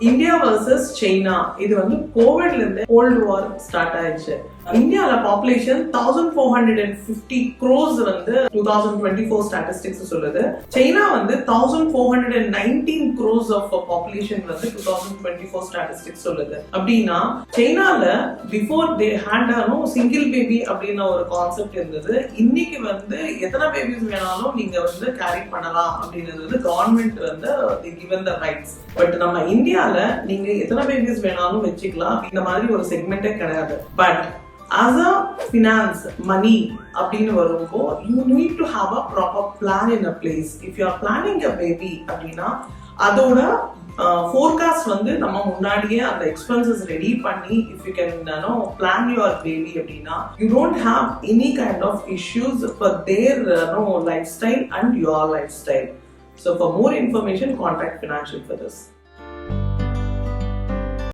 India versus China இது வந்து கோவிட்ல இருந்து கோல்டு வார் ஸ்டார்ட் ஆயிடுச்சு. இந்தியால பாப்புலேஷன் 1450 crores வந்து 2024 ஸ்டாட்டிஸ்டிக்ஸ் சொல்லுது. சைனா வந்து 1419 crores ஆஃப் பாப்புலேஷன் வந்து 2024 ஸ்டாட்டிஸ்டிக்ஸ் சொல்லுது. அப்படின்னா சைனால before they hand single baby அப்படின்னு ஒரு கான்செப்ட் இருந்தது. இன்னைக்கு வந்து எத்தனை பேபிஸ் வேணாலும் நீங்க வந்து கேரி பண்ணலாம் அப்படின்றது கவர்மெண்ட் வந்து given the rights. பட் நம்ம இந்தியால நீங்க எத்தனை பேபிஸ் வேணாலும் வச்சுக்கலாம், இந்த மாதிரி ஒரு செக்மெண்டே கிடையாது. But as a finance money அப்படின்னு வரும்போ you need to have a proper plan in a place. If you are planning a baby அப்படின்னா அதோட forecast வந்து நம்ம முன்னாடியே அந்த expenses ரெடி பண்ணி if you can plan your baby அப்படின்னா you don't have any kind of issues for their lifestyle and your lifestyle. So for more information contact Financial for this.